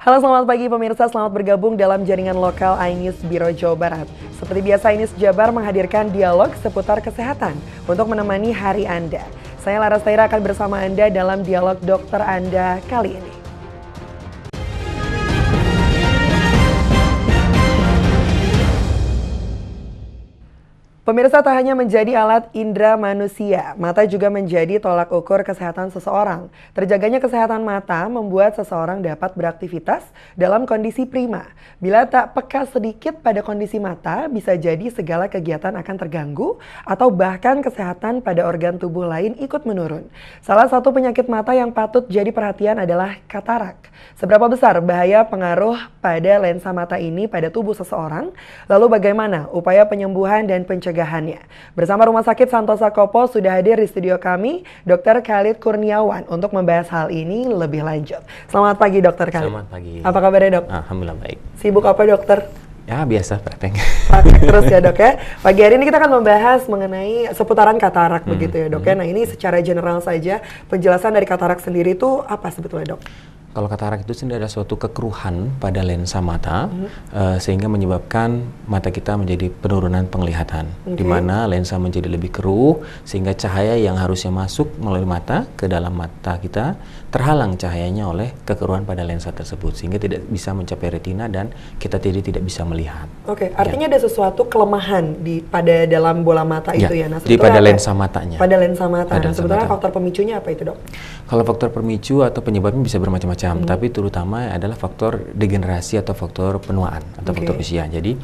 Halo, selamat pagi pemirsa, selamat bergabung dalam jaringan lokal iNews Biro Jawa Barat. Seperti biasa, iNews Jabar menghadirkan dialog seputar kesehatan untuk menemani hari Anda. Saya Laras Taira akan bersama Anda dalam dialog dokter Anda kali ini. Pemirsa, tak hanya menjadi alat indera manusia, mata juga menjadi tolak ukur kesehatan seseorang. Terjaganya kesehatan mata membuat seseorang dapat beraktivitas dalam kondisi prima. Bila tak peka sedikit pada kondisi mata, bisa jadi segala kegiatan akan terganggu atau bahkan kesehatan pada organ tubuh lain ikut menurun. Salah satu penyakit mata yang patut jadi perhatian adalah katarak. Seberapa besar bahaya pengaruh pada lensa mata ini pada tubuh seseorang? Lalu bagaimana upaya penyembuhan dan pencegahannya? Bersama Rumah Sakit Santosa Kopo sudah hadir di studio kami Dr. Khalid Kurniawan untuk membahas hal ini lebih lanjut. Selamat pagi Dr. Khalid. Selamat pagi. Apa kabarnya dok? Alhamdulillah baik. Sibuk apa dokter? Ya biasa praktek. Praktek terus ya dok ya. Pagi hari ini kita akan membahas mengenai seputaran katarak begitu ya dok ya. Nah ini secara general saja penjelasan dari katarak sendiri itu apa sebetulnya dok? Kalau katarak itu sendiri adalah suatu kekeruhan pada lensa mata sehingga menyebabkan mata kita menjadi penurunan penglihatan, di mana lensa menjadi lebih keruh sehingga cahaya yang harusnya masuk melalui mata ke dalam mata kita terhalang cahayanya oleh kekeruhan pada lensa tersebut sehingga tidak bisa mencapai retina dan kita tidak bisa melihat. Oke, artinya ada sesuatu kelemahan pada dalam bola mata itu ya. Nah, pada lensa matanya. Pada lensa mata. Nah, sebetulnya faktor pemicunya apa itu dok? Kalau faktor pemicu atau penyebabnya bisa bermacam-macam, tapi terutama adalah faktor degenerasi atau faktor penuaan atau faktor usia. Jadi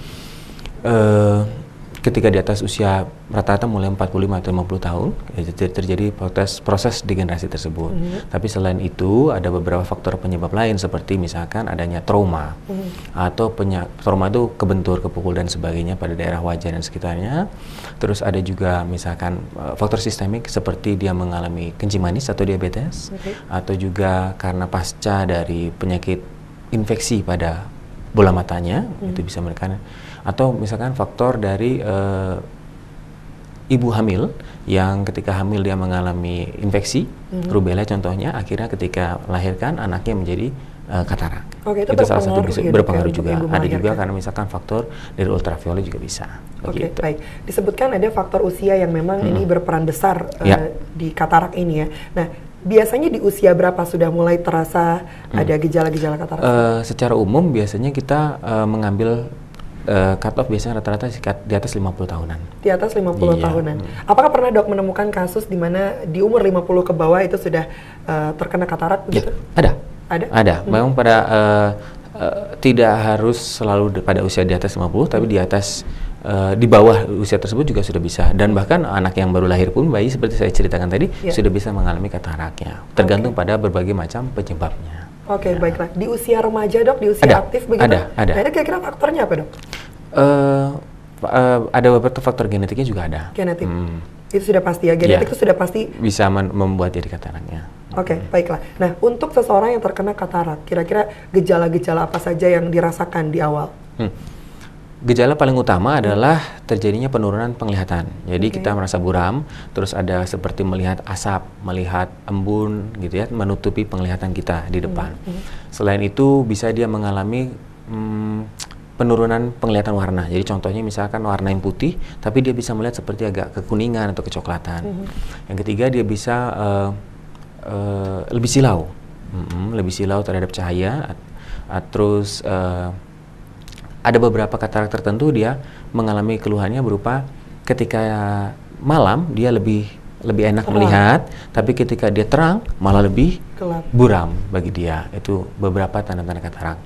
ketika di atas usia rata-rata mulai 45 atau 50 tahun terjadi proses degenerasi tersebut. Tapi selain itu ada beberapa faktor penyebab lain seperti misalkan adanya trauma atau trauma itu kebentur, kepukul dan sebagainya pada daerah wajah dan sekitarnya. Terus ada juga misalkan faktor sistemik seperti dia mengalami kencing manis atau diabetes atau juga karena pasca dari penyakit infeksi pada bola matanya itu bisa menekan, atau misalkan faktor dari ibu hamil yang ketika hamil dia mengalami infeksi rubella contohnya, akhirnya ketika melahirkan anaknya menjadi katarak. Itu salah satu bisa berpengaruh juga. Ada juga karena misalkan faktor dari ultraviolet juga bisa. Baik. Disebutkan ada faktor usia yang memang ini berperan besar di katarak ini ya. Nah, biasanya di usia berapa sudah mulai terasa ada gejala-gejala katarak? Secara umum biasanya kita mengambil cut off biasanya rata-rata di atas 50 tahunan. Di atas 50 tahunan. Apakah pernah dok menemukan kasus di mana di umur 50 ke bawah itu sudah terkena katarak begitu? Ada. Memang pada tidak harus selalu pada usia di atas 50, tapi di atas di bawah usia tersebut juga sudah bisa, dan bahkan anak yang baru lahir pun, bayi seperti saya ceritakan tadi sudah bisa mengalami kataraknya, tergantung pada berbagai macam penyebabnya. Baiklah. Di usia remaja dok, di usia aktif begitu? Ada. Nah, kira-kira faktornya apa dok? Ada beberapa faktor genetiknya juga ada. Genetik. Itu sudah pasti ya, genetik itu sudah pasti bisa membuat jadi kataraknya. Baiklah. Nah, untuk seseorang yang terkena katarak, kira-kira gejala-gejala apa saja yang dirasakan di awal? Gejala paling utama adalah terjadinya penurunan penglihatan. Jadi kita merasa buram, terus ada seperti melihat asap, melihat embun gitu ya, menutupi penglihatan kita di depan. Selain itu bisa dia mengalami penurunan penglihatan warna. Jadi contohnya misalkan warna yang putih, tapi dia bisa melihat seperti agak kekuningan atau kecoklatan. Yang ketiga dia bisa lebih silau, lebih silau terhadap cahaya. Terus ada beberapa katarak tertentu dia mengalami keluhannya berupa ketika malam dia lebih enak melihat, tapi ketika dia terang malah lebih buram bagi dia. Itu beberapa tanda-tanda katarak.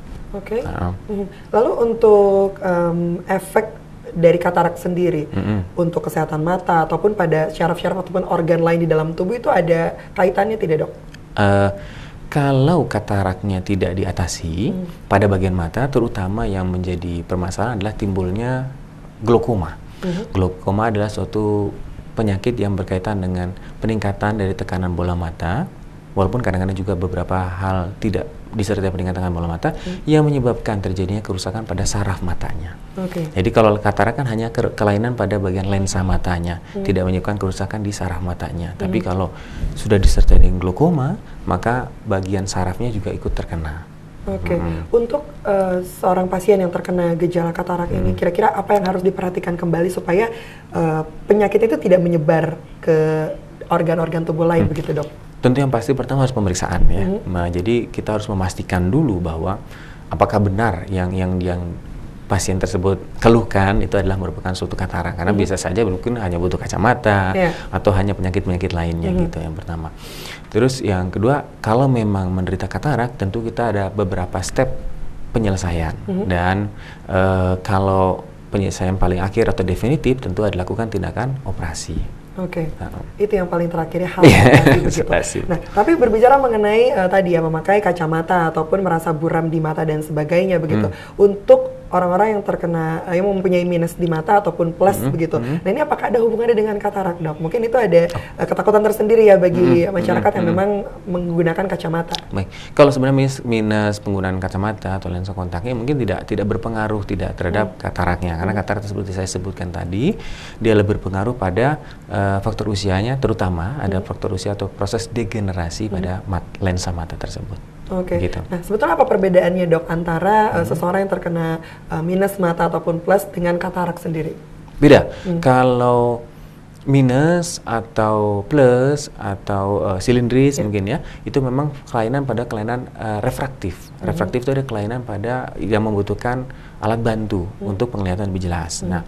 Lalu untuk efek dari katarak sendiri untuk kesehatan mata ataupun pada syaraf-syaraf ataupun organ lain di dalam tubuh itu ada kaitannya tidak dok? Kalau kataraknya tidak diatasi pada bagian mata, terutama yang menjadi permasalahan adalah timbulnya glaukoma. Glaukoma adalah suatu penyakit yang berkaitan dengan peningkatan dari tekanan bola mata, walaupun kadang-kadang juga beberapa hal tidak disertai peningkatan bola mata yang menyebabkan terjadinya kerusakan pada saraf matanya. Jadi kalau katarak kan hanya kelainan pada bagian lensa matanya, tidak menyebabkan kerusakan di saraf matanya. Tapi kalau sudah disertai dengan glaukoma, maka bagian sarafnya juga ikut terkena. Oke. Untuk seorang pasien yang terkena gejala katarak ini, kira-kira apa yang harus diperhatikan kembali supaya penyakit itu tidak menyebar ke organ-organ tubuh lain begitu, Dok? Tentu yang pasti pertama harus pemeriksaan ya. Nah, jadi kita harus memastikan dulu bahwa apakah benar yang pasien tersebut keluhkan itu adalah merupakan suatu katarak, karena bisa saja mungkin hanya butuh kacamata atau hanya penyakit-penyakit lainnya gitu, yang pertama. Terus yang kedua, kalau memang menderita katarak tentu kita ada beberapa step penyelesaian dan kalau penyelesaian paling akhir atau definitif tentu ada lakukan tindakan operasi. Oke, itu yang paling terakhirnya hal begitu. Nah, tapi berbicara mengenai tadi ya, memakai kacamata ataupun merasa buram di mata dan sebagainya begitu, untuk orang-orang yang terkena, yang mempunyai minus di mata ataupun plus begitu. Nah, ini apakah ada hubungannya dengan katarak, Dok? Mungkin itu ada ketakutan tersendiri ya bagi masyarakat yang memang menggunakan kacamata. Baik, kalau sebenarnya minus penggunaan kacamata atau lensa kontaknya mungkin tidak berpengaruh terhadap kataraknya, karena katarak seperti saya sebutkan tadi, dia lebih berpengaruh pada faktor usianya, terutama ada faktor usia atau proses degenerasi pada lensa mata tersebut. Oke. Gitu. Nah, sebetulnya apa perbedaannya, Dok, antara seseorang yang terkena minus mata ataupun plus dengan katarak sendiri? Beda. Kalau minus atau plus atau silindris mungkin ya, itu memang kelainan pada kelainan refraktif. Refraktif itu ada kelainan pada yang membutuhkan alat bantu untuk penglihatan lebih jelas. Nah,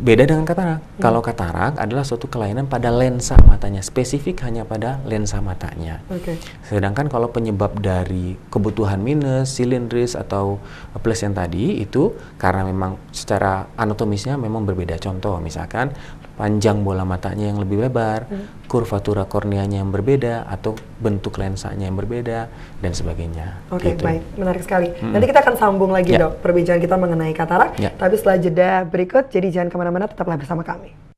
beda dengan katarak. Kalau katarak adalah suatu kelainan pada lensa matanya, spesifik hanya pada lensa matanya. Sedangkan kalau penyebab dari kebutuhan minus, silindris atau plus yang tadi itu karena memang secara anatomisnya memang berbeda. Contoh misalkan panjang bola matanya yang lebih lebar, kurvatura korneanya yang berbeda, atau bentuk lensanya yang berbeda, dan sebagainya. Oke, baik. Menarik sekali. Nanti kita akan sambung lagi, Dok, perbincangan kita mengenai katarak. Tapi setelah jeda berikut, jadi jangan kemana-mana, tetaplah bersama kami.